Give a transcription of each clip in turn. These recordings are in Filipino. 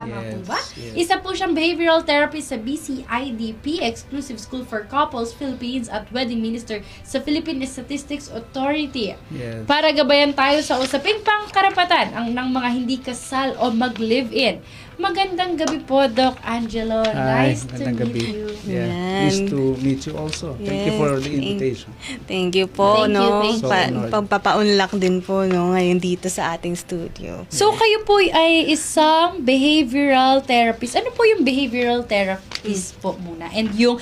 Tama po Yes, ba? yes. Isa po siyang behavioral therapist sa BCIDP, Exclusive School for Couples Philippines, at wedding minister sa Philippine Statistics Authority. Yes. Para gabayan tayo sa usaping pangkarapatan ng mga hindi kasal o mag-live-in. Magandang gabi po, Doc Angelo. Hi, Nice to magandang meet gabi. you. Yeah, Yan. nice to meet you also. Thank you for the invitation. Thank you po, Thank you, no? thank you. So honored. Pagpapaunlak din po, no, ngayon dito sa ating studio. So, kayo po ay isang behavioral therapist. Ano po yung behavioral therapist po muna? And yung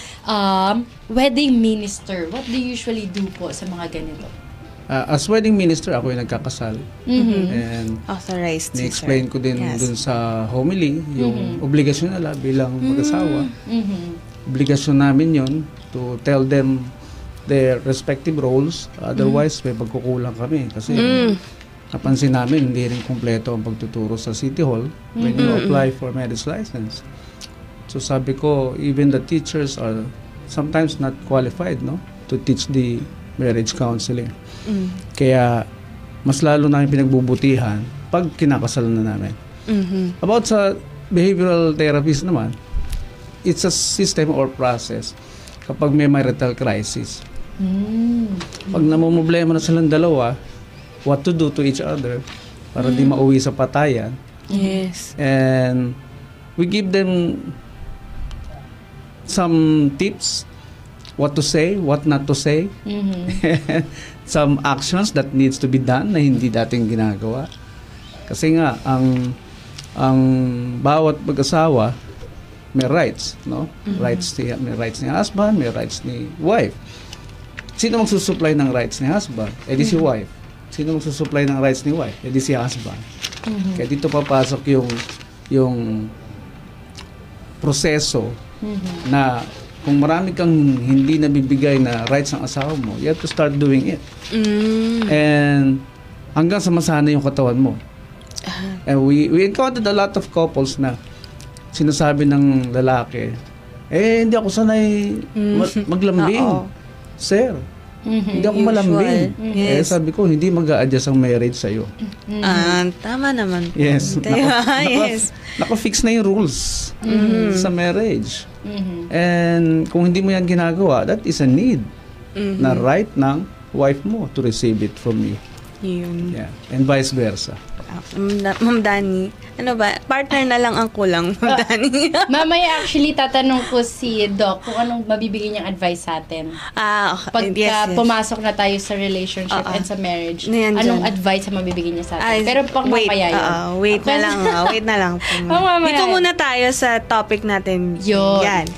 wedding minister, what do you usually do po sa mga ganito? As wedding minister, ako yung nagkakasal. And Authorized ni-explain ko din Yes. dun sa homily yung obligasyon nila bilang mag-asawa. Obligasyon namin yon to tell them their respective roles. Otherwise, may pagkukulang kami. Kasi napansin namin, hindi rin kumpleto ang pagtuturo sa City Hall when you apply for marriage license. So sabi ko, even the teachers are sometimes not qualified, no, to teach the marriage counseling. Kaya mas lalo namin pinagbubutihan pag kinakasalan na namin. About sa behavioral therapist naman, it's a system or process kapag may marital crisis. Pag namumblema na silang dalawa, what to do to each other para di mauwi sa patayan. Yes. And we give them some tips, what to say, what not to say. Some actions that needs to be done na hindi dating ginagawa. Kasi nga ang bawat mag-asawa may rights, no? May rights ni husband, may rights ni wife. Sino magsusupply ng rights ni husband? Eh di si wife. Sino magsusupply ng rights ni wife? Eh di si husband. Kaya dito papasok yung proseso na kung marami kang hindi nabibigay na rights ng asawa mo, you have to start doing it. And hanggang sa masana yung katawan mo. And we encountered a lot of couples na sinasabi ng lalaki, hindi ako sanay maglambing. Sir, hindi ako malambing. Yes. Sabi ko, hindi mag-a-adjust ang marriage sa'yo. Tama naman po. Yes. Yes. Naka-fix na yung rules sa marriage. And kung hindi mo yan ginagawa, that is a need na right ng wife mo to receive it from you. Yun. Yeah. And vice versa. Ma'am Dani, ano ba? Partner na lang ang kulang, Ma'am Dani. Mamaya actually tatanong ko si Doc kung anong mabibigay niyang advice sa atin. Okay. Pagka pumasok na tayo sa relationship and sa marriage, Yan anong dyan. advice ang mabibigay niya sa atin? Pero pang mamaya yun. Wait na lang. Wait na lang po. Mamaya. Dito muna tayo sa topic natin. Yun. Yan.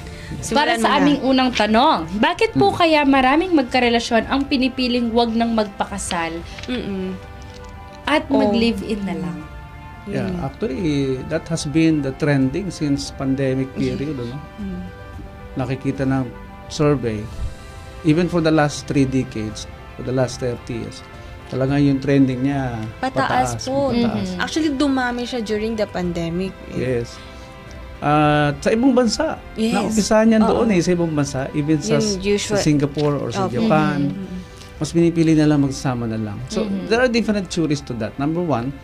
Para Simulan sa mo na. aming unang tanong, bakit po kaya maraming magkarelasyon ang pinipiling wag nang magpakasal at mag-live-in na lang? Yeah, actually, that has been the trending since pandemic period. Ano? Nakikita ng survey, even for the last 3 decades, for the last 30 years, talaga yung trending niya Pataas po. pataas. Actually, dumami siya during the pandemic. Yes. Sa ibang bansa, Yes. naumpisahan yan doon sa ibang bansa, even sa Yung usual- Singapore or sa Japan, mas pinipili na lang magsama na lang. So, there are different theories to that. Number one,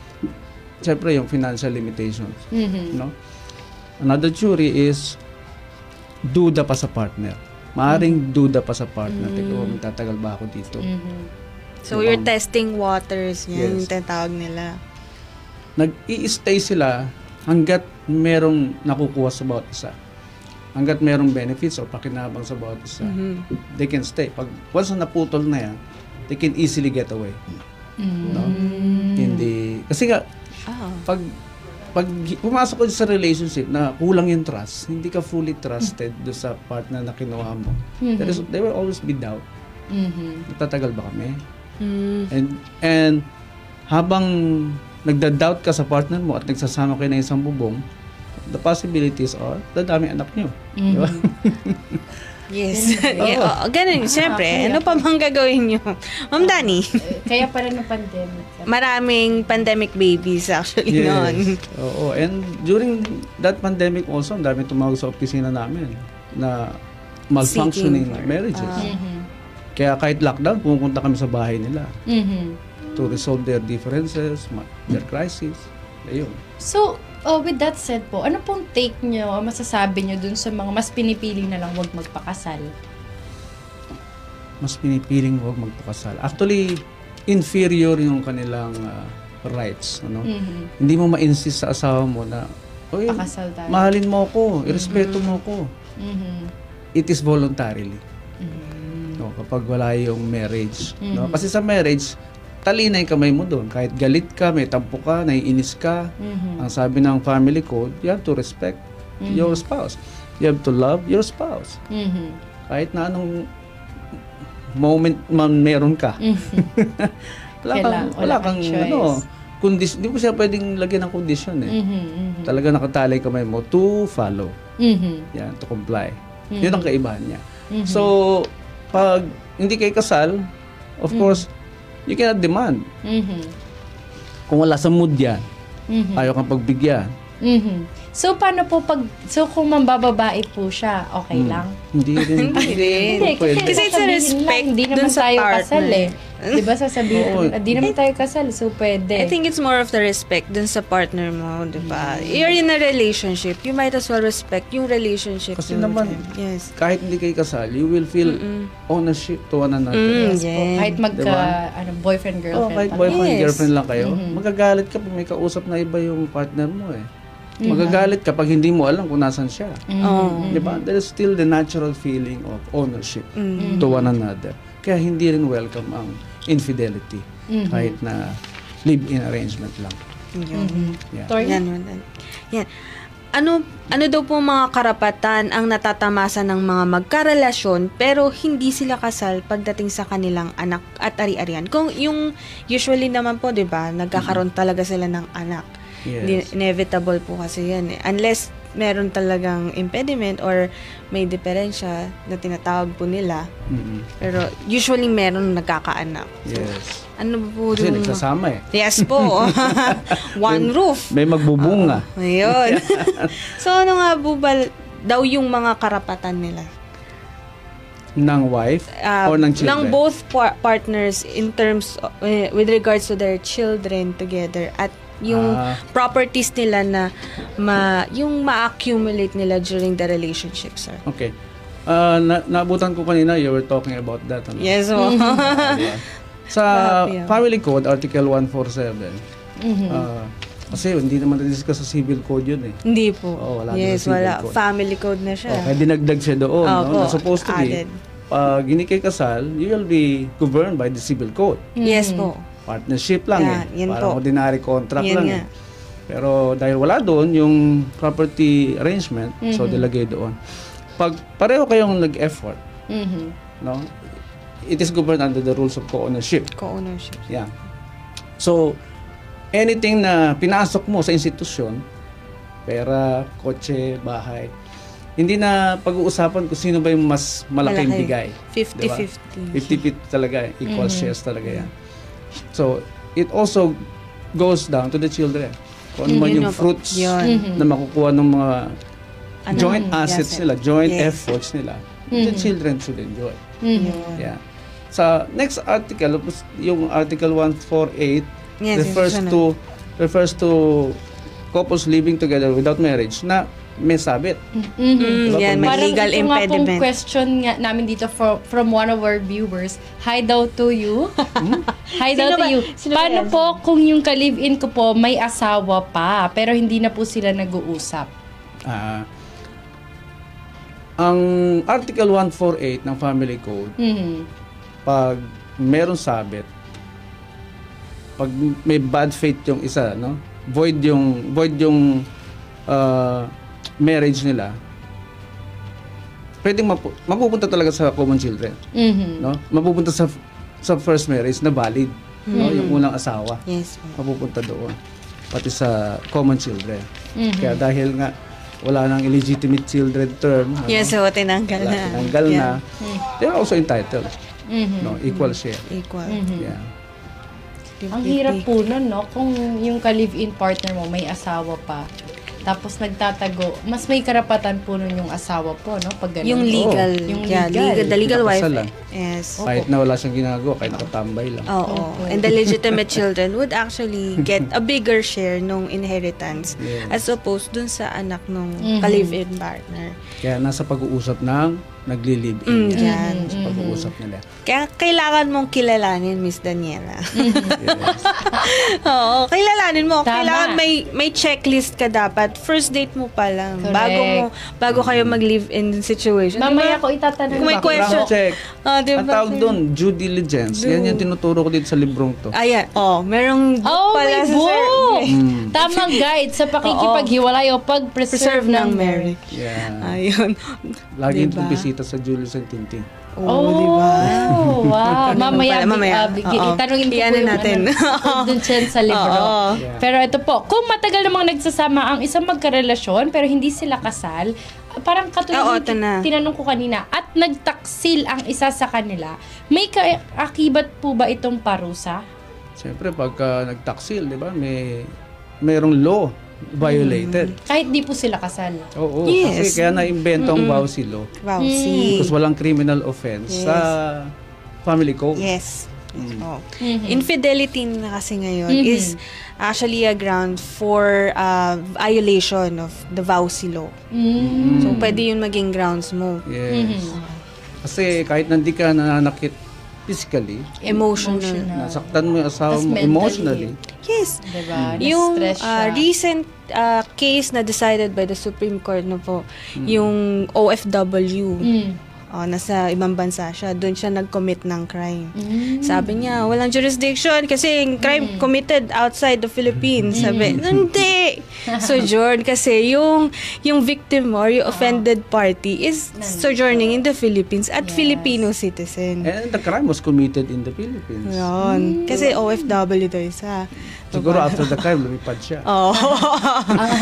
syempre yung financial limitations. No? Another theory is duda pa sa partner. Maaring duda pa sa partner. Teka, magtatagal ba ako dito? So, you're testing waters. Yan Yes. yung tinatawag nila. Nag-i-stay sila hanggat merong nakukuha sa bawat isa. Hanggat merong benefits o pakinabang sa bawat isa. They can stay. Pag once na naputol na yan, they can easily get away. No? Hindi. Kasi nga, pag pumasok ka sa relationship na kulang yung trust, hindi ka fully trusted do sa partner na kinuha mo, there will always be doubt. Tatagal ba kami? And habang nagda-doubt ka sa partner mo at nagsasama kayo ng isang bubong, the possibilities are dadami anak nyo. Di ba? Yes. Ganun. Siyempre, ano pa bang gagawin nyo? Ma'am Dani, Kaya pala ng pandemic. maraming pandemic babies actually noon. Oo. And during that pandemic also, ang dami tumawag sa opisina namin na malfunctioning marriages. Kaya kahit lockdown, pumunta kami sa bahay nila to resolve their differences, their crisis. Ayun. So, with that said po, ano pong take nyo, masasabi nyo dun sa mga mas pinipili na lang wag magpakasal? Mas pinipiling huwag magpakasal. Actually, inferior yung kanilang rights. Ano? Hindi mo ma-insist sa asawa mo na, oy, Pakasal tayo. mahalin mo ako, irespeto mo ako. It is voluntarily. No, kapag wala yung marriage. No? Kasi sa marriage, talinay kamay mo doon. Kahit galit ka, may tampo ka, naiinis ka. Ang sabi ng family code, you have to respect your spouse. You have to love your spouse. Kahit na anong moment man meron ka. wala kang choice. Hindi mo siya pwedeng lagyan ng condition eh. Talaga nakatalay kamay mo to follow. Yan, to comply. Yun ang kaibahan niya. So, pag hindi kayo kasal, of course, you cannot demand. Kung wala sa mood yan, ayaw kang pagbigyan. So, paano po kung mambababae po siya, okay lang? Hindi rin. Hindi rin. Hindi, Pwede. Kasi it's a sasabihin respect lang, hindi dun naman sa tayo partner. kasal eh. Diba sasabihin, Oo. hindi naman tayo kasal, so pwede. I think it's more of the respect dun sa partner mo, di ba? You're in a relationship, you might as well respect yung relationship. Kasi nyo. naman, Yes. kahit hindi kayo kasal, you will feel ownership to one another. Yes po. Yeah. Kahit boyfriend, girlfriend. Kahit pa lang. boyfriend, Yes. girlfriend lang kayo, magagalit ka pag may kausap na iba yung partner mo eh. Magagalit ka pag hindi mo alam kung nasan siya. Oh. Di ba? There is still the natural feeling of ownership to one another. Kaya hindi rin welcome ang infidelity kahit na live-in arrangement lang. Yeah. Tori? Yan. Ano daw po mga karapatan ang natatamasa ng mga magkarelasyon pero hindi sila kasal pagdating sa kanilang anak at ari-arian? Kung yung usually naman po, 'di ba, nagkakaroon talaga sila ng anak. Yes. Inevitable po kasi yan eh. Unless meron talagang impediment or may diferensya na tinatawag po nila. Pero usually meron nagkakaanak. Yes. Ano po Kasi yung... nagsasama eh. Yes po. One roof. May magbubunga. Ayun. So, ano nga po ba daw yung mga karapatan nila? Ng wife or ng children? Ng both partners in terms with regards to their children together at yung properties nila na yung ma-accumulate nila during the relationship, sir. Okay. Naabutan ko kanina, you were talking about that. Ano? Yes, po. Sa Grabe, Family Code, Article 147, kasi hindi naman na-discuss sa Civil Code yun eh. Hindi po. Wala Yes, na sa Civil wala. Code. Family code na siya. Kaya dinagdag siya doon. Opo, No? Na supposed to be, added. pag hindi kayo kasal, you will be governed by the Civil Code. Yes po. Partnership lang Yan Parang po. ordinary contract Yan lang nga. Pero dahil wala doon yung property arrangement, so dilagay doon. Pag pareho kayong nag-effort, no? It is governed under the rules of co-ownership. Co-ownership. Yeah. So, anything na pinasok mo sa institusyon, pera, kotse, bahay, hindi na pag-uusapan kung sino ba yung mas malaking Malaki. bigay. 50-50. 50-50 talaga, equal shares talaga yan. So, it also goes down to the children. Kung ano man Yun yung na po. fruits Yun. na makukuha ng mga joint assets yes, nila, joint yes. efforts nila, the children should enjoy. Yun. Yeah. Sa next article, yung Article 148 Yes, refers to couples living together without marriage na may sabit. Yan, may Parang legal ito nga pong impediment. question nga namin dito from one of our viewers. Hi daw to you. Hi daw Sino to ba? you. Sino Paano ba yan? po kung yung ka-live-in ko po may asawa pa pero hindi na po sila nag-uusap? Ang Article 148 ng Family Code, pag meron sabit, pag may bad faith yung isa, no? Void yung marriage nila, pwedeng mapupunta talaga sa common children, no? Mapupunta sa first marriage na valid, no? Yung unang asawa. Yes. Mapupunta doon pati sa common children. Kaya dahil nga wala nang illegitimate children term, Yes, so tinanggal na. tinanggal na, they're also entitled. No, equal share. Equal. Yeah. Ang hirap po nun, no? Kung yung ka-live-in partner mo may asawa pa, tapos nagtatago, mas may karapatan po nun yung asawa po, no? Pag ganun. Yung legal. Yung Yeah, legal. the legal wife. Pinakasalan. Yes. Kahit na wala siyang ginagawa, kahit nakatambay lang. Oo. And the legitimate children would actually get a bigger share nung inheritance Yes. as opposed dun sa anak nung ka-live-in partner. Kaya nasa pag-uusap ng nagli-live-in Yan. Sa pag-uusap nila. Kaya kailangan mong kilalanin, Miss Daniela. Yes. Oo, kilalanin mo. Tama. Kailangan may checklist ka dapat. First date mo pa lang. Correct. Bago kayo mag-live-in situation. Mamaya Diba? ko itatanong. Kung may ako. question. Check. Diba? Ang tawag doon, due diligence. Yan yung tinuturo ko dito sa librong to. Ayan. Merong book Oh, pala may sa book! Mm. Tamang guide sa pakikipaghiwalay o pag-preserve ng marriage. Yeah. Ayun. Laging Diba? bumisita sa Julius and Tintin. Oh, diba? Wow. Mamaya, Mamaya. Oo. itanungin ko Iyan po yung natin. dun dyan sa libro. Oo. Yeah. Pero ito po, kung matagal namang nagsasama ang isang magkarelasyon pero hindi sila kasal, parang Oo, katulad ito na. tinanong ko kanina, at nagtaksil ang isa sa kanila, may kaakibat po ba itong parusa? Siyempre, pagka nagtaksil, di ba, mayroong law violated. Kahit di po sila kasal. Oo, Yes. kasi kaya na-invento ang Vowsy law. Wow, see. Because walang criminal offense Yes. sa family code. Yes. Oh. Mhm. Infidelity na kasi ngayon is actually a ground for violation of the Vowsy law. Mm. So, pwede yun maging grounds mo. Yes. Kasi kahit nandi ka nananakit physically, Emotional. nasaktan mo yung asawa Tas mo mentally. emotionally, Yes. Diba? Yung Na-stress siya. recent case na decided by the Supreme Court na po, yung OFW, nasa ibang bansa siya, doon siya nag-commit ng crime. Sabi niya, walang jurisdiction kasi yung crime committed outside the Philippines. Sabi, hindi! Sojourn kasi yung victim or yung offended party is sojourning in the Philippines at Yes. Filipino citizen. and the crime was committed in the Philippines. Yun. Kasi OFW daw isa. Siguro after the crime, lumipad siya. Oo.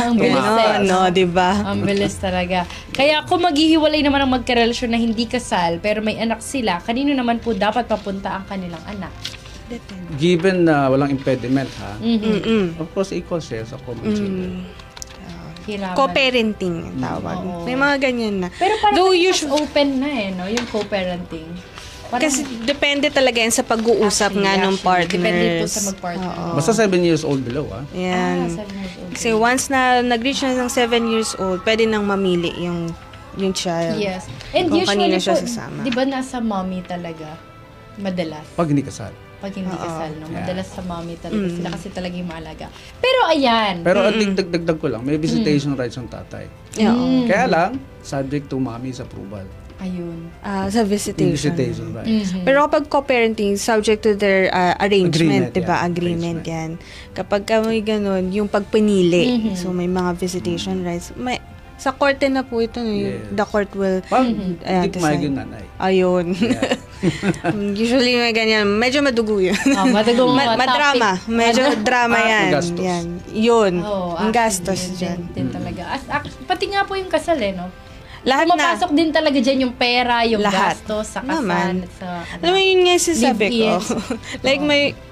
Ang bilis Ganon, eh. no, diba? Ang bilis talaga. Kaya kung maghihiwalay naman ang magkarelasyon na hindi kasal, pero may anak sila, kanino naman po dapat papunta ang kanilang anak? Given na walang impediment, ha? Mm-mm. Of course, equal share sa common children. Hiraman. Co-parenting ang tawag. Oo. May mga ganyan na. Pero parang Though mas usually, open na eh, no? Yung co-parenting. Parang, kasi depende talaga yan sa pag-uusap nga ng partners. Depende po sa mag-partner. Oo. Basta 7 years old below, ha? Yan. 7 years old. Kasi once na nag-reach na ng 7 years old, pwede nang mamili yung child. Yes. And Kung kanino usually siya po, sasama. di ba nasa mommy talaga? Madalas. Pag hindi kasal. Pag hindi kasal, no? Yeah. Madalas sa mommy talaga. Sila kasi talaga yung maalaga. Pero ayan. Pero at dagdag ko lang, may visitation rights ang tatay. Oo. Kaya lang, subject to mommy's approval. Ayun. Sa Yung visitation. visitation rights. Pero kapag co-parenting, subject to their arrangement, Agreement, diba? yeah. Agreement yan. Kapag may ganun, yung pagpinili, so may mga visitation rights, sa korte na po ito, Yes. the court will Pag hindi pumayag decide. yung nanay. Ayun. Yeah. Usually may ganyan. Medyo madugo yun. Madagong Madrama. topic. Medyo drama yan. Magastos. Yan. Yun. Oo, Ang gastos actually, dyan. yun din talaga. Pati nga po yung kasal eh, no? Lahat na. Pumapasok din talaga dyan yung pera, yung Lahat. gastos sa kasal. Naman. At sa, Alam mo, yun nga sinasabi ko. Live-in. Like,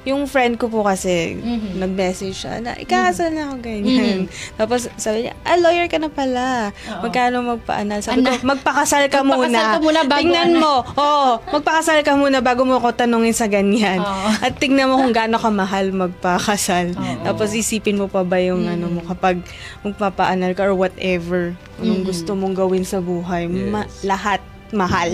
yung friend ko po kasi, nag-message siya na, ikasal na ako ganyan. Tapos, sabi niya, lawyer ka na pala. Oo. Magkano magpa-anal? Sabi ko, magpakasal ka muna. Magpakasal ka muna bago Tingnan anal. mo. Oo, magpakasal ka muna bago mo ako tanungin sa ganyan. Oo. At tingnan mo kung gaano ka mahal magpakasal. Oo. Tapos, isipin mo pa ba yung ano mo kapag magpapa-anal ka or whatever. Anong gusto mong gawin sa buhay. Yes. Lahat mahal.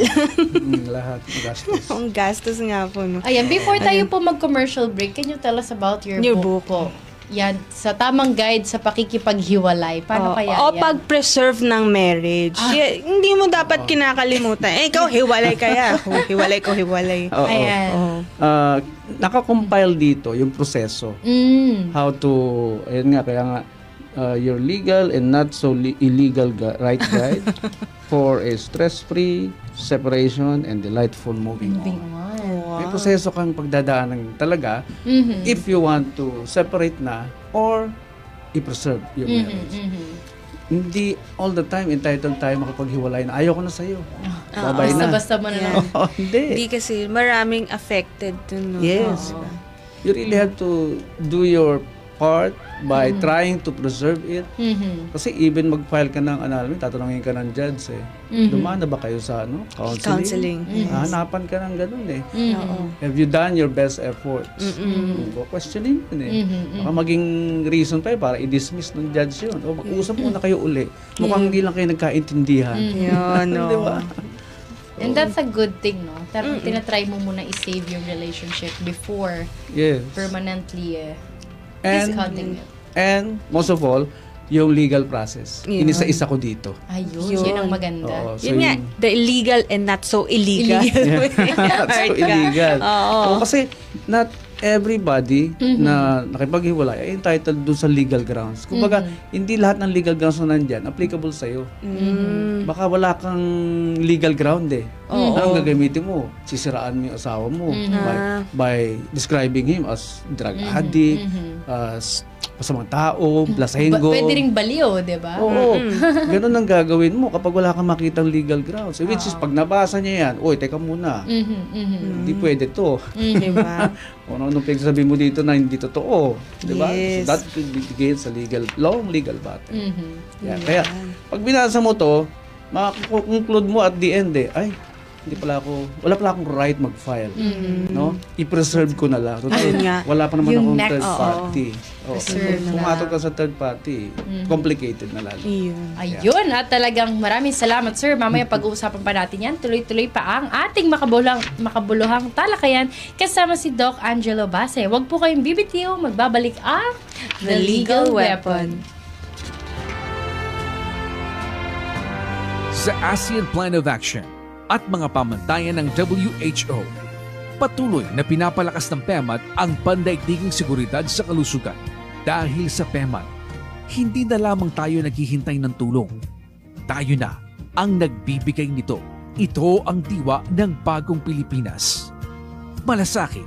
Lahat gastos. Ang gastos nga po, no? Ayan, before tayo po mag-commercial break, can you tell us about your book po? Yan, sa tamang guide sa pakikipaghiwalay. Paano kaya O yan? pag-preserve ng marriage. Hindi mo dapat kinakalimutan. Ikaw, hiwalay kaya. Hiwalay ko, hiwalay. Oo. Ayan. Nakakompile dito yung proseso. How to, ayun nga, kaya nga, your legal and not so illegal right guide for a stress-free separation and delightful moving on. May proseso kang pagdadaanan talaga if you want to separate na or i-preserve your marriage. Hindi all the time entitled tayo makapaghiwalay na ayaw ko na sa'yo. Babay na. Basta-basta mo na lang. Hindi. Hindi kasi maraming affected dun. No? Yes. You really have to do your court by trying to preserve it. Mhm. Kasi even mag-file ka ng annulment, tatanungin ka ng judge dumaan na ba kayo sa counseling? Hanapan ka ng ganun Oo. Have you done your best efforts? Questioning yun Baka maging reason pa para i-dismiss ng judge yun. O mag-uusap muna kayo uli. Mukhang hindi lang kayo nagkaintindihan. Yun, no. Di ba? And that's a good thing, no? Tinatry mo muna i-save yung relationship before Yes. permanently And, discarding it. and most of all, yung legal process. Yun. Inisa-isa ko dito. Ayun, Yun. yun ang maganda. Oo, so Yun nga, the illegal and not so illegal. That's so illegal. Oo. Kasi not everybody na nakipaghiwalay ay entitled dun sa legal grounds. Kumbaga, hindi lahat ng legal grounds na nandyan applicable sa'yo. Baka wala kang legal ground Oo. Anong gagamitin mo? Sisiraan mo yung asawa mo by describing him as drug addict, as masamang tao, lasenggo. Pwede ring baliw, di ba? Oo. Ganun ang gagawin mo kapag wala kang makitang legal grounds. Which is, pag nabasa niya yan, oy, teka muna. Hindi pwede to. Diba? O anong pinagsasabi mo dito na hindi totoo. Diba? Yes. So that could be against a long legal battle. Yan. Kaya, pag binasa mo to, makakonclude mo at the end ay, wala pala akong right mag-file. No? I-preserve ko na lang. Ayun nga. Wala pa naman Yung akong next, third party. Preserve na Pumatog ka sa third party, complicated na lalo. Ayun, at talagang maraming salamat, sir. Mamaya pag-uusapan pa natin yan. Tuloy-tuloy pa ang ating makabuluhang talakayan kasama si Doc Angelo Base. Huwag po kayong bibitiw, magbabalik ang The Legal Weapon. Sa ASEAN Plan of Action at mga pamantayan ng WHO, patuloy na pinapalakas ng PEMAT ang pandaigdiging seguridad sa kalusugan. Dahil sa PEMAT, hindi na lamang tayo naghihintay ng tulong. Tayo na ang nagbibigay nito. Ito ang diwa ng bagong Pilipinas. Malasakit,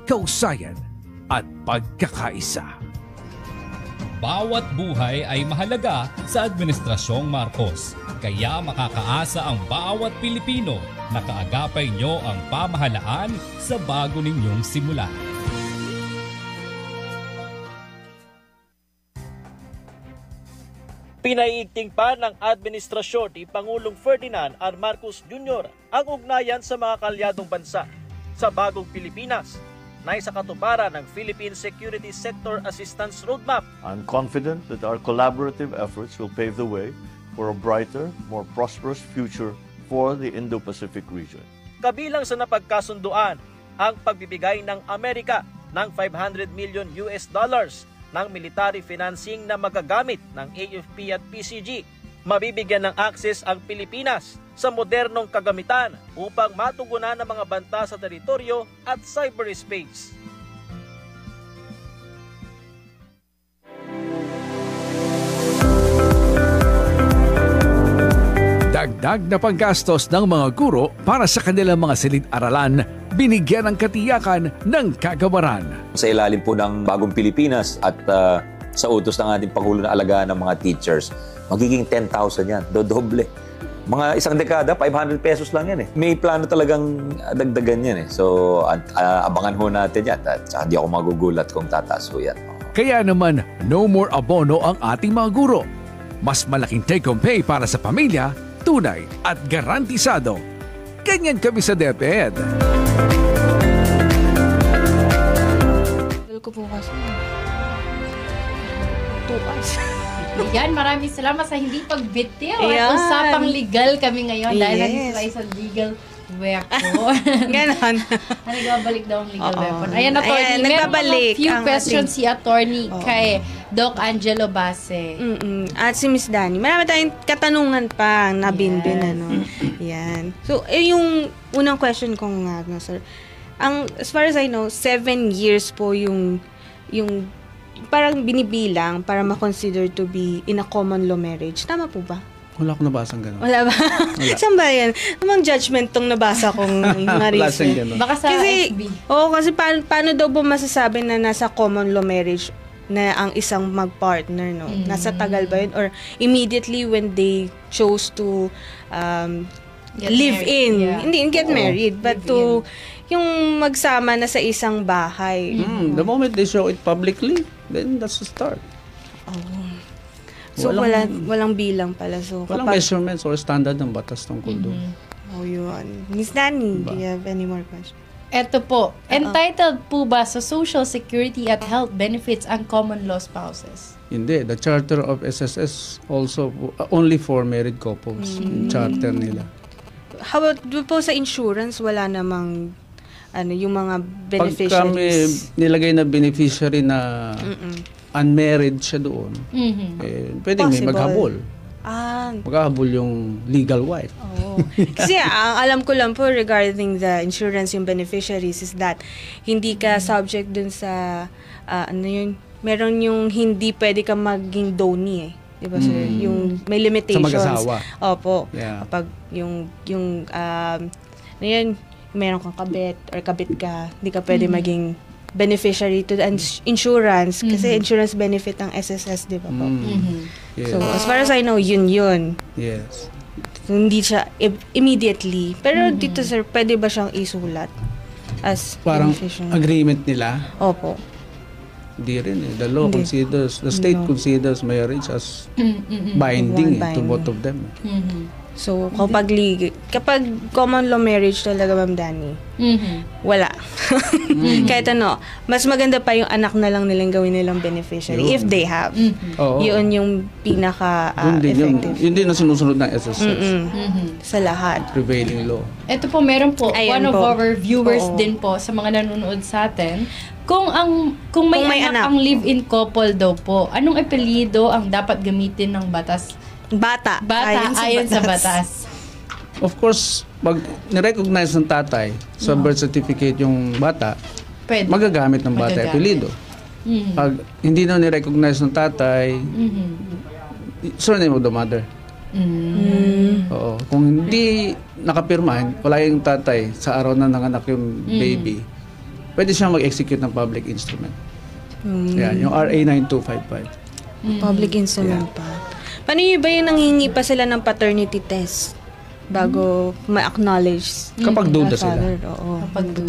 kausayan at pagkakaisa. Bawat buhay ay mahalaga sa Administrasyong Marcos. Kaya makakaasa ang bawat Pilipino na kaagapay nyo ang pamahalaan sa bago ninyong simula. Pinaiigting pa ng administrasyon ni Pangulong Ferdinand R. Marcos Jr. ang ugnayan sa mga kalyadong bansa sa bagong Pilipinas na sa katuparan ng Philippine Security Sector Assistance Roadmap. I'm confident that our collaborative efforts will pave the way for a brighter, more prosperous future for the Indo-Pacific region. Kabilang sa napagkasunduan ang pagbibigay ng Amerika ng $500 million ng military financing na magagamit ng AFP at PCG. Mabibigyan ng access ang Pilipinas sa modernong kagamitan upang matugunan ang mga banta sa teritoryo at cyberspace. Dagdag na panggastos ng mga guro para sa kanilang mga silid-aralan, binigyan ng katiyakan ng kagawaran. Sa ilalim po ng Bagong Pilipinas at sa utos ng ating Pangulo na alagaan ng mga teachers, magiging 10,000 yan, dodoble. Mga isang dekada, 500 pesos lang yan . May plano talagang dagdagan yan . So, abangan ho natin yan at hindi ako magugulat kung tataas ho yan. Kaya naman, no more abono ang ating mga guro. Mas malaking take-home pay para sa pamilya, tunay at garantisado. Ganyan kami sa DepEd. Ko po kasi 2 hours. Yan, maraming salamat sa hindi pagbitiw. Ayan. At usapang legal kami ngayon dahil Yes. nandito tayo sa legal weapon. Ganon. Nagbabalik daw ang legal Oo. weapon. Ayan, attorney. Ayan, Meron nagbabalik mga few ang questions ating- si attorney Oo. kay Doc Angelo Base. At si Miss Dani, marami tayong katanungan pa na binbin, Yes. ano. Yan. So, yung unang question ko nga, no, sir. As far as I know, 7 years po yung parang binibilang para ma-consider to be in a common law marriage. Tama po ba? Wala akong nabasang gano'n. Wala ba? Saan ba yan? Anong judgment tong nabasa kong Wala siyang ma-research? gano'n. Baka sa Kasi, FB. kasi paano daw ba masasabi na nasa common law marriage na ang isang mag-partner, no? Nasa tagal ba yun? Or immediately when they chose to Get live married, in. yeah. Hindi get married, but Live to yung magsama na sa isang bahay. The moment they show it publicly, then that's the start. So walang bilang pala. So Walang measurements or standard ng batas tungkol doon. yun. Miss Danny, do you have any more questions? Eto po, entitled po ba sa Social Security at health benefits ang common law spouses? Hindi. The charter of SSS also only for married couples. Yung charter nila. How about doon po sa insurance, wala namang yung mga Pag kami beneficiaries? nilagay na beneficiary na unmarried siya doon, pwedeng may Possible. maghabol. Ah, Maghahabol yung legal wife. oo. Kasi ang alam ko lang po regarding the insurance, yung beneficiaries is that hindi ka subject dun sa, meron yung hindi pwede ka maging donee eh. Diba sir? Yung may limitations. Sa mag-asawa. Opo. Yeah. Kapag meron kang kabit or kabit ka, hindi ka pwede maging beneficiary to the insurance kasi insurance benefit ng SSS, di ba po? Yes. So, as far as I know, yun. Yes. Hindi siya immediately. Pero dito, sir, pwede ba siyang isulat as Parang beneficiary? agreement nila, Opo. hindi rin eh. The law Hindi. considers, the state No. considers marriage as binding to Binding. both of them. So, kapag common law marriage talaga, Ma'am Danny, wala. Kahit mas maganda pa yung anak na lang nilang gawin nilang beneficiary Yun. if they have. Oo. Yun yung Yun din yun. effective. Yun din ang sinusunod ng SSS. Sa lahat. Prevailing law. Ito po, meron po, Ayan one of po. our viewers Oo. din po sa mga nanonood sa atin. Kung may Kung may anak anak. ang live-in couple daw po, anong apelyido ang dapat gamitin ng batas? Bata. Ayon sa batas. Of course, pag nirecognize ng tatay sa birth certificate yung bata, Pwede. magagamit ng bata Magagamit. apelido. Pag hindi na nirecognize ng tatay, surname of the mother. Oo. Kung hindi nakapirma, wala yung tatay sa araw na nanganak yung baby, pwede siyang mag-execute ng public instrument. Yan, yung RA 9255. Public instrument pa. Paano yun ba yung nanghingi pa sila ng paternity test bago ma-acknowledge? Kapag duda sila. father? Oo.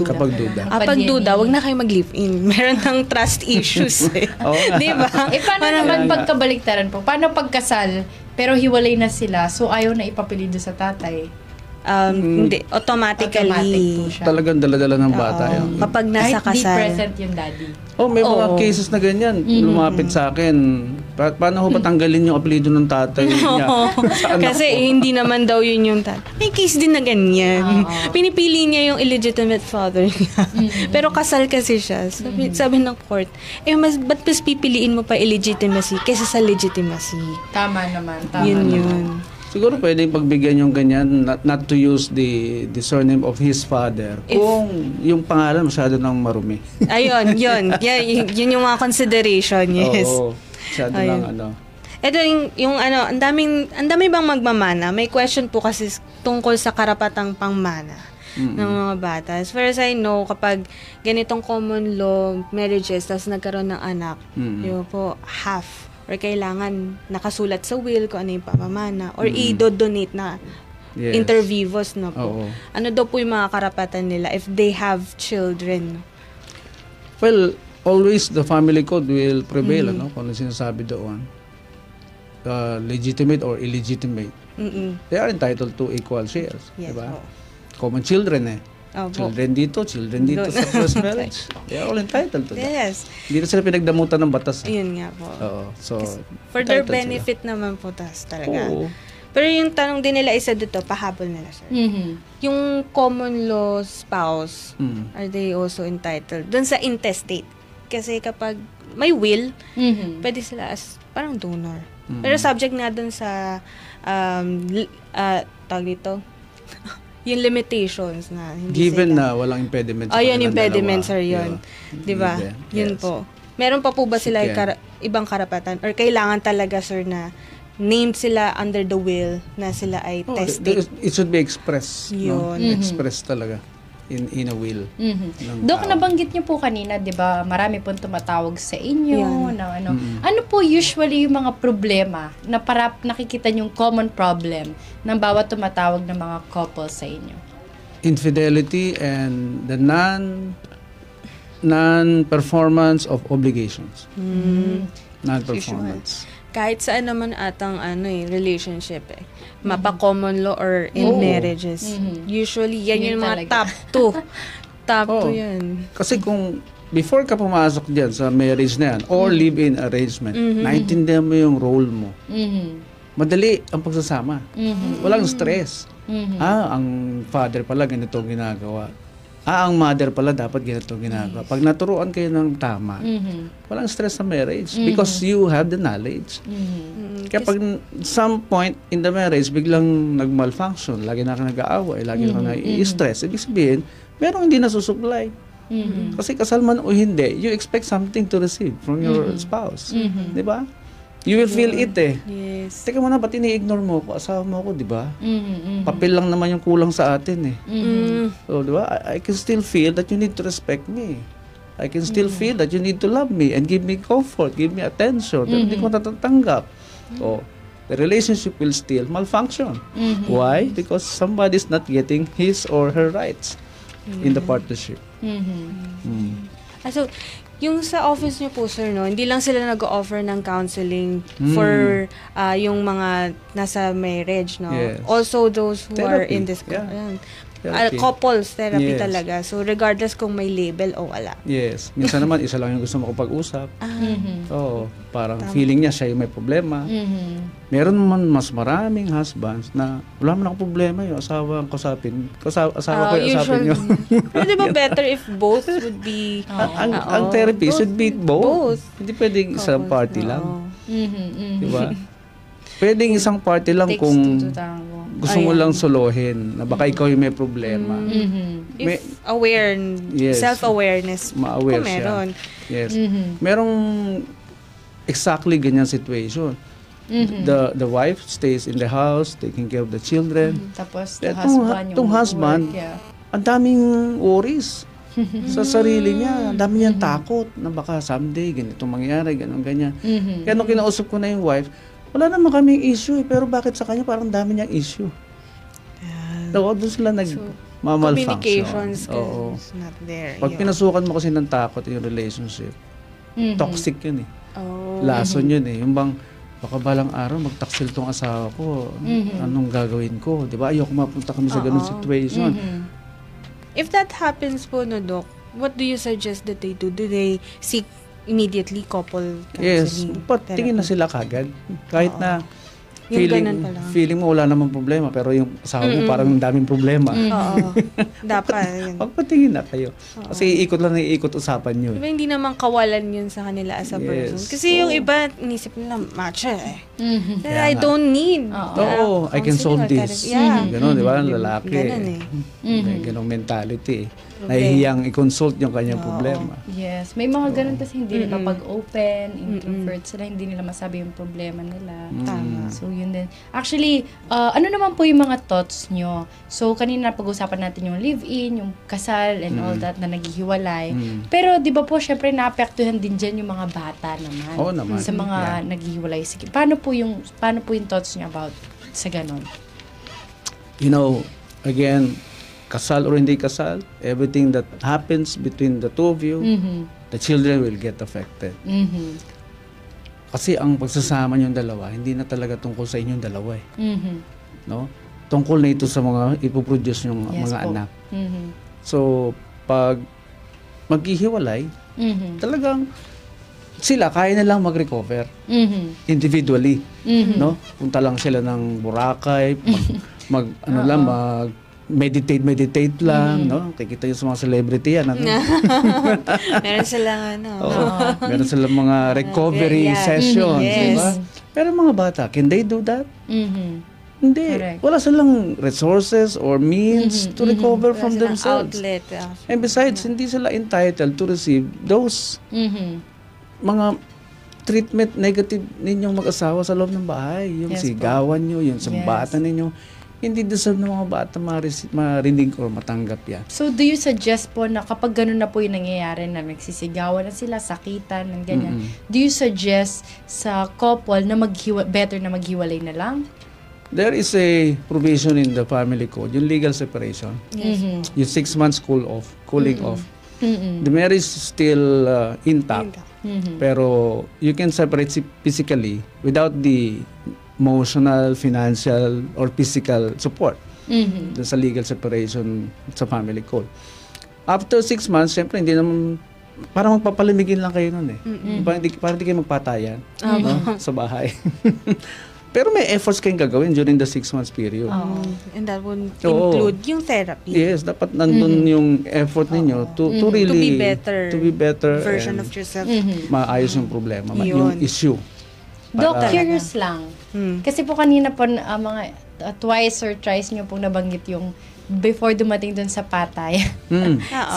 Kapag duda. Pag duda, wag na kayo mag-live-in. Meron ng trust issues eh. Di ba? Paano naman pagkabaliktaran po? Paano pagkasal, pero hiwalay na sila, so ayaw na ipapelido sa tatay? Hindi. Automatic Automatically. po siya. Talagang daladala ng bata Oo. yun. Kapag nasa Kahit di kasal. present yung daddy. May mga Oo. cases na ganyan. Lumapit sa akin. Paano ko patanggalin yung apelido ng tatay niya? Sa anak Kasi ko? hindi naman daw yun yung May case din na ganyan. Pinipili niya yung illegitimate father niya. Pero kasal kasi siya. Sabi ng court, ba't mas pipiliin mo pa illegitimacy kaysa sa legitimacy? Tama naman. Yun. Siguro pwedeng pagbigyan yung ganyan, not to use the surname of his father. Kung yung pangalan masyado nang marumi. Ayun, yun. Yun yung mga consideration, yes. Oo. Masyado Ayun. lang Ito yung ang dami bang magmamana? May question po kasi tungkol sa karapatang pangmana ng mga bata. As far as I know, kapag ganitong common law marriages, tapos nagkaroon ng anak, yun po, half. Or kailangan nakasulat sa will kung ano yung pamamana. Or i-donate na Yes. inter vivos na po. Oo. Ano daw po yung mga karapatan nila if they have children? Well, always the family code will prevail, kung ano sinasabi doon. Legitimate or illegitimate. They are entitled to equal shares. Yes diba? po. Common children Opo. Children dito sa first marriage. They are all entitled to that. Yes. Hindi na sila pinagdamutan ng batas. Ayun nga po. Oo. So, For their entitled sila. benefit naman po talaga. Oo. Pero yung tanong din nila isa dito, pahabol nila, sir. Yung common law spouse, are they also entitled? Doon sa intestate. Kasi kapag may will, pwede sila as parang donor. Pero subject nga doon sa tawag dito, yung limitations na hindi Given sila. na walang impediment. Oh, yun, kanilang impediment, dalawa. sir, yun. Yeah. Di ba? Yes. Yun po. Meron pa po ba sila Sige. ibang karapatan? Or kailangan talaga, sir, na named sila under the will na sila ay Oh, tested? it should be expressed. No? Yun. Expressed talaga. in a will. ng Dok, tao. nabanggit niyo po kanina, 'di ba? Marami pong tumatawag sa inyo Yan. na ano. Ano po usually yung mga problema na para nakikita niyong common problem ng bawat tumatawag ng mga couple sa inyo? Infidelity and the non-performance of obligations. Non-performance. Kahit saan naman atang relationship mapa-common law or in marriages. Usually, yan Yun yung mga talaga. top 2. Top 2 Oo. yan. Kasi kung before ka pumasok dyan sa marriage na yan or live-in arrangement, naintindihan mo yung role mo. Madali ang pagsasama. Walang stress. Ang father pala ganito ang ginagawa. Ang mother pala dapat ganito ang ginagawa. Pag naturuan kayo ng tama, walang stress sa marriage because you have the knowledge. Kaya pag some point in the marriage, biglang nag-malfunction, lagi na ka nag-aaway, lagi na ka nai-stress, ibig sabihin, merong hindi nasusupply. Kasi kasal man o hindi, you expect something to receive from your spouse. Di ba? You will feel it Yes. Teka muna, ba't ini-ignore mo ko? Asawa mo ko, di ba? Papel lang naman yung kulang sa atin So, di ba? I can still feel that you need to respect me. I can still feel that you need to love me and give me comfort, give me attention. Hindi ko natatanggap. So, the relationship will still malfunction. Why? Because somebody's not getting his or her rights in the partnership. So, yung sa office niyo po, sir, no, hindi lang sila nag-offer ng counseling for yung mga nasa marriage, no? Yes. Also, those who are Therapy. in this Yeah. Therapy. couples therapy Yes. talaga. So, regardless kung may label o wala. Yes. Minsan naman, isa lang yung gusto makapag-usap. Oo. Parang feeling niya siya yung may problema. Meron naman mas maraming husbands na wala man ako problema yung asawa ang kausapin. Asawa ko yung usapin niyo. Pero di ba better if both would be... Ang therapy should be both. Hindi pwedeng isang party lang. Di ba? Pwedeng isang party lang Takes kung two to tango. gusto mo lang solohin na baka ikaw yung may problema. If self-awareness, Ma-aware kung siya. meron. Yes. Merong exactly ganyan situation. The wife stays in the house taking care of the children. Tapos, the Etong husband, itong husband, ang daming worries sa sarili niya. Ang dami niyang takot na baka someday ganito mangyari, ganyan. Kaya nung kinausap ko na yung wife, wala naman kaming issue pero bakit sa kanya parang dami niyang issue? Doon sila nag-malfunction. Communications Oo. is not there. Pag pinasukan mo kasi ng takot yung relationship, toxic yun Oh. Lason yun Yung bang, baka balang araw magtaksil tong asawa ko, anong gagawin ko? Di ba? Ayoko mapunta kami sa ganung situation. If that happens po, no, Doc, what do you suggest that they do? Do they seek immediately couple Yes, counseling? tingin na sila kagad. Kahit na Yung ganun pa lang. feeling mo wala namang problema, pero yung asawa mo parang ang daming problema. Oo. Dapat. Yun. Magpatingin na kayo. Kasi iikot lang na iikot usapan nyo. Diba, hindi naman kawalan yun sa kanila as a person. Yes. Kasi yung iba, inisip nila, macho That Kaya I nga. don't need. Oo, I can solve counseling or this. therapy. Yeah. Ganon, di ba? Lalaki. Ganon May ganong mentality. Nahihiyang i-consult yung kanyang problema. Yes. May mga ganun kasi hindi nila pag-open, introvert sila, hindi nila masabi yung problema nila. Tama. So, yun din. Actually, ano naman po yung mga thoughts nyo? So, kanina pag-usapan natin yung live-in, yung kasal, and all that na naghihiwalay. Pero, di ba po, syempre, naapektuhan din dyan yung mga bata naman. Oo naman. Sa mga naghihiwalay. Sige, paano po yung thoughts nyo about sa ganon? You know, again, kasal or hindi kasal, everything that happens between the two of you, the children will get affected. Kasi ang pagsasama niyong dalawa, hindi na talaga tungkol sa inyong dalawa No? Tungkol na ito sa mga ipoproduce yung mga anak. So, pag maghihiwalay, talagang sila kaya na lang mag-recover individually. No? Punta lang sila ng Boracay, meditate lang, no? Kikita yung sa mga celebrity yan, Meron silang meron silang mga recovery sessions, di ba? Pero mga bata, can they do that? Hindi. Correct. Wala silang resources or means to recover from themselves. Outlet. And besides, hindi sila entitled to receive those mga treatment negative ninyong mag-asawa sa loob ng bahay. Yung Yes, sigawan nyo, yung sambatan ninyo. hindi deserve ng mga bata marinig or matanggap yan. So, do you suggest po na kapag ganun na po yung nangyayari na nagsisigawan na sila, sakitan, ng ganyan, do you suggest sa couple na better na maghiwalay na lang? There is a provision in the family code, yung legal separation. Yung 6 months cooling off. The marriage is still intact. Pero you can separate physically without the emotional, financial, or physical support. Sa legal separation sa family code. After 6 months, syempre hindi naman, parang magpapalamigin lang kayo nun eh. Parang hindi kayo magpatayan sa bahay. Pero may efforts kayong gagawin during the 6 months period. And that would include yung therapy. Yes, dapat nandun yung effort ninyo to really to be better version and of yourself. maayos yung problema, yung issue. Doc, curious lang. Kasi po kanina po mga twice or thrice nyo pong nabanggit yung before dumating dun sa patay.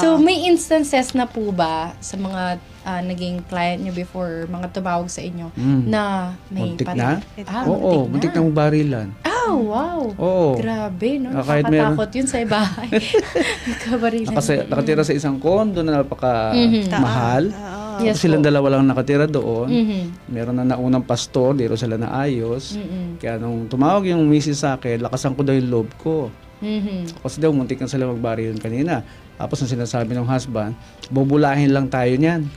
So, may instances na po ba sa mga naging client nyo before, mga tumawag sa inyo, na may muntik patay? na? Oo, muntik na barilan. Wow! Oo. Grabe, no? Kahit Nakakatakot yun sa bahay. Kabarilan. Kasi nakatira sa isang condo na napaka-mahal. Yes, Silang dalawa lang nakatira doon. Meron na naunang pastor, di rin sila naayos. Kaya nung tumawag yung misis sa akin, lakasan ko daw yung loob ko. Kasi daw, muntik na sila magbarilan kanina. Tapos ang sinasabi ng husband, bubulahin lang tayo niyan.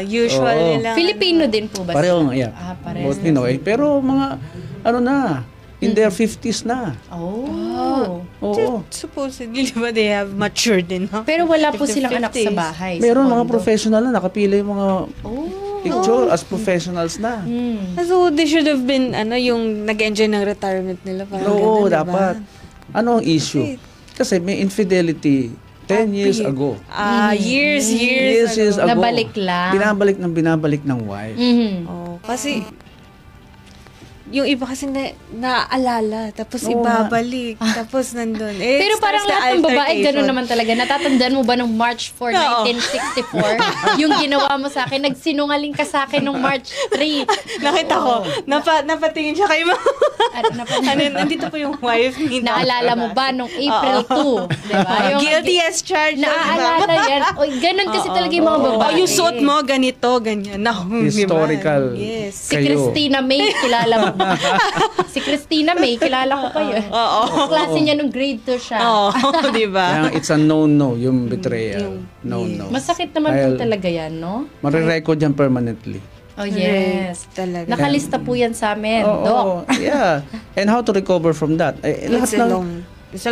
Usually lang. Filipino din po ba Pareho nga, sila? yeah. Pareho. Both Pinoy. Pero mga, in their 50s na. Oh. Oo. Supposedly, diba, they have matured din, no? Pero wala po silang anak sa bahay. Meron sa mga condo. professional na, nakapila yung mga picture as professionals na. So, they should have been, yung nag-enjoy ng retirement nila. Oo, dapat. Ano ang issue? Kasi may infidelity 10 years ago. Years ago. Nabalik lang. Binabalik ng wife. Kasi, yung iba kasi naaalala, tapos ibabalik, tapos nandun. Pero parang lahat ng babae, gano'n naman talaga. Natatandaan mo ba nung March 4, 1964? Yung ginawa mo sa akin, nagsinungaling ka sa akin nung March 3. Nakita ko, napatingin siya kay mama. Nandito po yung wife ni Naalala mo ba nung April 2? Diba? Guilty as charged. Naaalala yan. O, ganun kasi talaga yung mga babae. Yung suot mo, ganito, ganyan. Historical. Yes. Si Christina May, kilala mo. Si Christina May, kilala ko pa yun. Klase niya nung grade 2 siya. Diba? It's a no-no, yung betrayal. No-no. Masakit naman po talaga yan, no? Marirecord yan permanently. Oh, yes. Talaga. Nakalista po yan sa amin, Doc. Yeah. And how to recover from that? It's a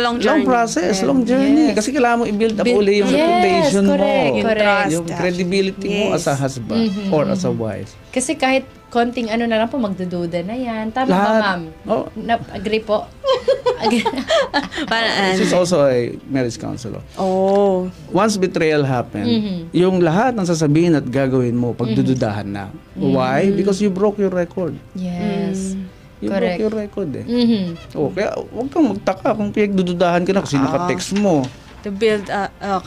long journey. Long process, long journey. Kasi kailangan mo i-build up uli yung reputation mo. Correct. Yung credibility mo as a husband or as a wife. Kasi kahit konting na lang po, magdududa na yan. Tama ba, ma'am? Agree po? She's also a marriage counselor. Once betrayal happened, yung lahat ng sasabihin at gagawin mo, pagdududahan na. Why? Because you broke your record. Yes. You broke your record eh. Kaya huwag kang magtaka kung pinagdududahan ka na kasi naka-text mo. To build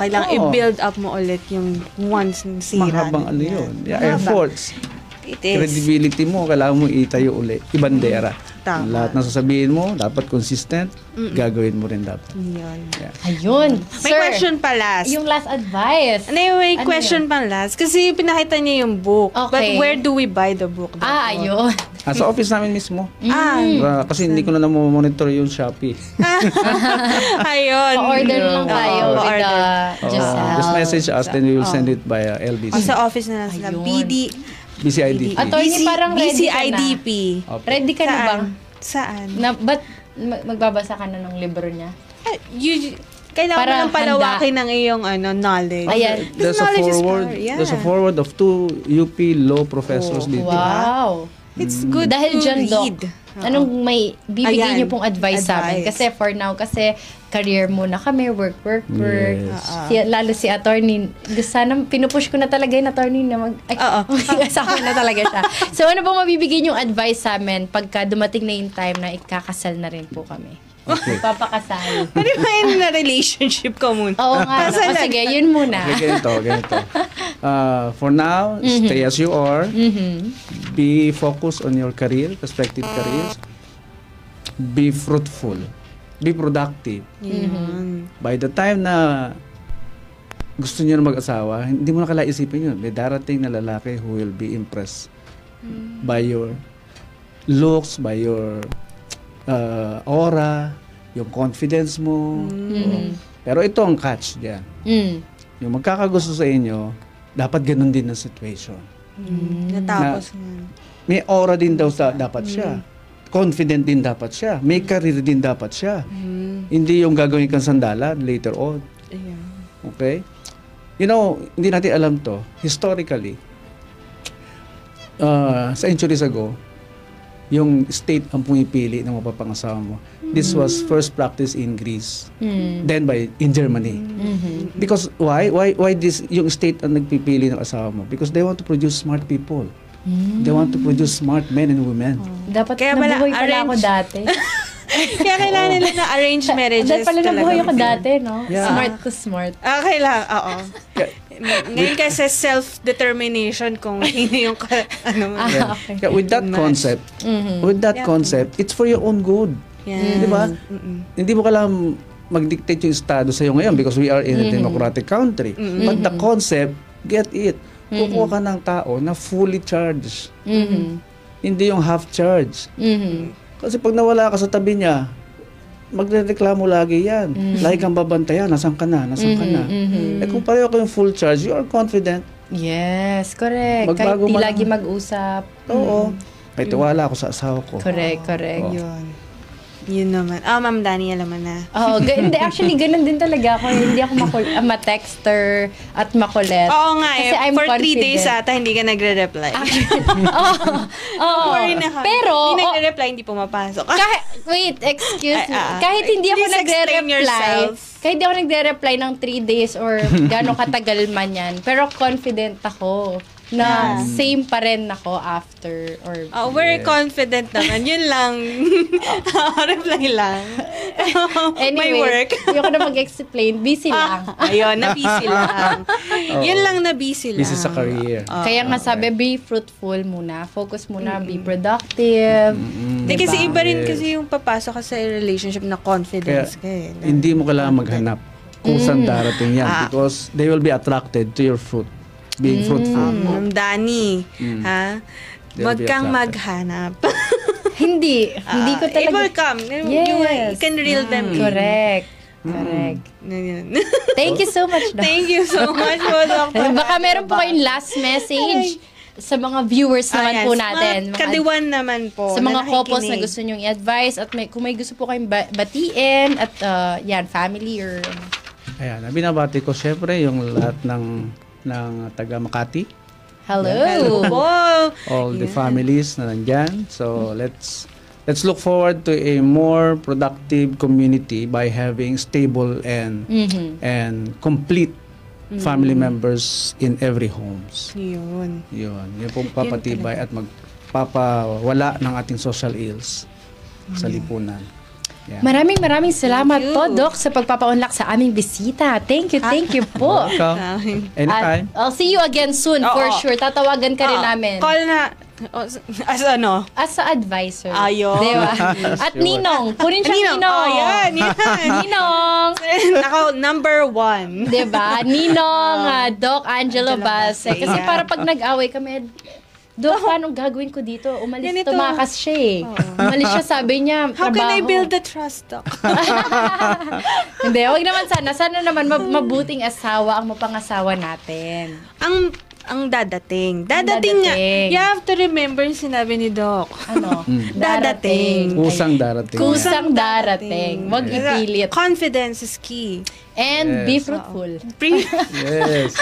kailangan i-build up mo ulit yung once sira. Mahabang yun. Efforts. It is. Credibility mo, kailangan mo itayo uli. Ibandera. Lahat ng sasabihin mo, dapat consistent, gagawin mo rin dapat. Ayun. May question pa last. Yung last advice. Anyway, question pa last. Kasi pinakita niya yung book. Okay. But where do we buy the book? Ayun. Sa office namin mismo. Kasi hindi ko na monitor yung Shopee. Ayun. Pa-order lang tayo with Giselle. Just message us, then we will send it via LBC. Sa office na lang sila. BCIDP. Attorney, parang ready ka na. BCIDP. Ready ka na bang? Saan? Ba't magbabasa ka na ng libro niya? Kailangan mo lang palawakin ng iyong knowledge. Ayan. There's a forward of 2 UP law professors dito. Wow. It's good Dahil to dyan, read. Doc, anong may bibigay niyo pong advice sa amin? Kasi for now, kasi career muna kami, work. Lalo si attorney, sana pinupush ko na talaga yung attorney na mag-asawa na talaga siya. So ano pong mabibigay niyong advice sa amin pagka dumating na yung time na ikakasal na rin po kami? Papakasal. Ano ba yung relationship ko muna? Oo nga. Sige, yun muna. Ganito. For now, stay as you are. Be focused on your career, prospective careers. be fruitful, be productive. Yun. By the time na gusto niyo na mag-asawa, hindi mo na kailangan isipin yun. May darating na lalaki who will be impressed by your looks, by your aura, yung confidence mo. Pero ito ang catch diyan. Yung magkakagusto sa inyo, dapat ganun din ang situation. Natapos May aura din daw dapat siya. Confident din dapat siya. May career din dapat siya. Hindi yung gagawin kang sandalan later on. Okay? You know, hindi natin alam to. Historically, centuries ago, yung state ang pumipili ng mapapangasawa mo. This was first practiced in Greece. Then in Germany. Because why this yung state ang nagpipili ng asawa mo? Because they want to produce smart people. They want to produce smart men and women. Dapat Kaya pala, nabuhay pala ako dati. Kaya kailangan nila na arranged marriages. Dapat pala nabuhay ako dati, no? Yeah. Smart to smart. Kailangan, oo. Ngayon kasi self-determination kung sino yung Okay. Yeah, with that concept, it's for your own good. Di ba? Hindi mo kailangan mag-dictate yung estado sa'yo ngayon because we are in a democratic country. But the concept, get it. Kukuha ka ng tao na fully charged. Hindi yung half charged. Kasi pag nawala ka sa tabi niya, magrereklamo lagi yan. Lagi kang babantayan, nasan ka na? Eh kung pareho kayong full charge, you are confident. Yes, correct. Kahit Magbago di man lagi ang- mag-usap. Oo. May tiwala ako sa asawa ko. Correct. Yun naman. Ma'am Dani, alam mo na. Oo, hindi, actually, ganun din talaga ako. Hindi ako ma-texter at makulit. Oo nga, Kasi I'm for 3 confident. days ata, hindi ka nagre-reply. Oo. Worry na ka. Pero, hindi nagre-reply, hindi pumapasok. excuse me. Kahit hindi ako Please explain yourself. kahit hindi ako nagre-reply ng 3 days or gano'ng katagal man yan, pero confident ako na same pa rin ako after or We're confident naman. Yun lang. Reply lang. anyway, May work. ayoko na mag-explain. Busy lang. Ayun, na-busy lang. Yun lang na-busy lang. Busy sa career. Kaya nga sabi, be fruitful muna. Focus muna, be productive. Hindi kasi iba rin kasi yung papasok ka sa relationship na confidence ka eh. Hindi mo kailangan maghanap kung saan darating yan because they will be attracted to your fruit. Being fruitful. Ma'am Dani, ha? They'll Wag be kang attracted. maghanap. Hindi ko It talaga. will come. You can reel them in. Correct. Yun. Thank you so much, Doc. Thank you so much po, Dr. Baka meron po kayong last message sa mga viewers naman po natin. Mga kadiwan naman po. Sa mga na couples na nakikinig. gusto nyong i-advise at kung may gusto po kayong batiin at yan, family or... Ayan, binabati ko syempre yung lahat ng taga Makati. Hello! All the families na nandyan. So, let's look forward to a more productive community by having stable and complete family members in every homes. Yun. Yun pong papatibay at magpapawala ng ating social ills sa lipunan. Yeah. Maraming salamat po, Doc, sa pagpapaunlak sa aming bisita. Thank you po. Welcome. Anytime. At I'll see you again soon, for sure. Tatawagan ka rin namin. Call na. As ano? As a advisor. Ayun. Diba? At Ninong. Kunin siya Ninong. Yan. Ninong. Ako, number 1. Diba? Ninong, Doc Angelo Base. Kasi para pag nag-away kami, Doc, paano gagawin ko dito? Ganito. Tumakas siya eh. Umalis siya, sabi niya, How trabaho. can I build the trust, Doc? Hindi, wag naman sana. Sana naman mabuting asawa ang mapangasawa natin. Ang dadating. Dadating nga. You have to remember yung sinabi ni Doc. Ano? Dadating. Kusang darating. Kusang darating. Wag ipilit. Confidence is key. And be fruitful. Yes.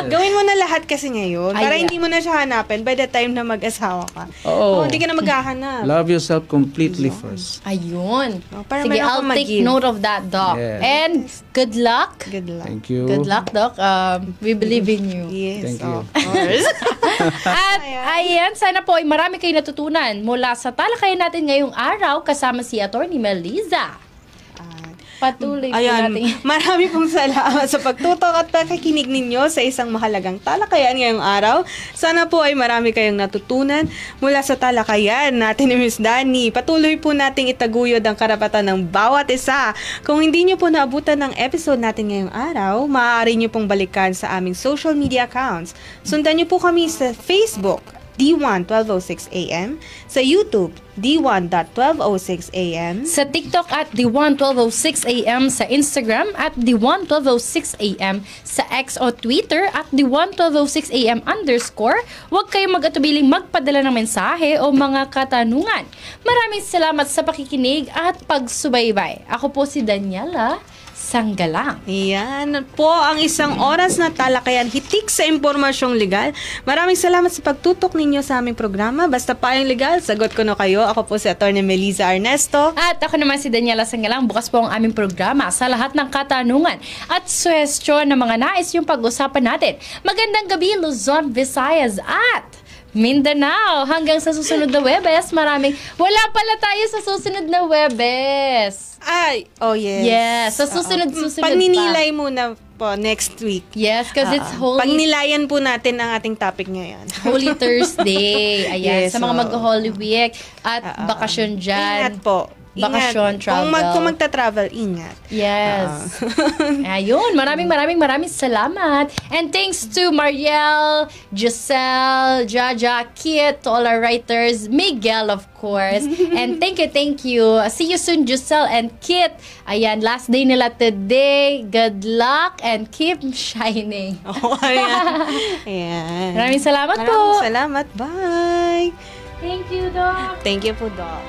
Gawin mo na lahat kasi ngayon. Para Ay, hindi mo na siya hanapin by the time na mag-asawa ka. Oo. Hindi ka na maghahanap. Love yourself completely first. Ayun. Para Sige, meron I'll kang take mag-give. note of that, Doc. Yes. And good luck. Good luck. Thank you. Good luck, Doc. We believe in you. Yes, Thank you. of course. At ayan, sana po ay marami kayo natutunan mula sa talakayan natin ngayong araw kasama si Attorney Meliza. Patuloy po Ayan, natin. marami pong salamat sa pagtutok at pakikinig ninyo sa isang mahalagang talakayan ngayong araw. Sana po ay marami kayong natutunan mula sa talakayan natin ni Miss Dani. Patuloy po nating itaguyod ang karapatan ng bawat isa. Kung hindi nyo po naabutan ng episode natin ngayong araw, maaari nyo pong balikan sa aming social media accounts. Sundan nyo po kami sa Facebook, D1 1206 AM, sa YouTube, D1.1206 AM, Sa TikTok at D1 1206 AM, sa Instagram at D1 1206 AM, sa X o Twitter at D1 1206 AM _. Huwag kayong mag-atubiling magpadala ng mensahe o mga katanungan. Maraming salamat sa pakikinig at pagsubaybay. Ako po si Daniela Sanggalang. Yan po ang isang oras na talakayan hitik sa impormasyong legal. Maraming salamat sa pagtutok ninyo sa aming programa. Basta payong legal, sagot ko na kayo. Ako po si Atty. Melissa Ernesto. At ako naman si Daniela Sanggalang. Bukas po ang aming programa sa lahat ng katanungan at suhestyon ng mga nais yung pag-usapan natin. Magandang gabi, Luzon, Visayas at Mindanao. Hanggang sa susunod na Webes, wala pala tayo sa susunod na Webes. Ay, oh yes. Yes, sa susunod Pagninilay muna po next week. Yes, because it's Holy Pagnilayan po natin ang ating topic ngayon. Holy Thursday. Ayan, Yes, sa mga so, mag-Holy Week at bakasyon dyan. Ingat po. Bakasyon, travel. Kung magta-travel, ingat. Yes. Ayun, maraming salamat. And thanks to Mariel, Giselle, Jaja, Kit, to all our writers, Miguel, of course. And thank you. See you soon, Giselle and Kit. Ayan, last day nila today. Good luck and keep shining. Ayan. Maraming salamat po. Maraming salamat. Bye. Thank you, Doc. Thank you po, Doc.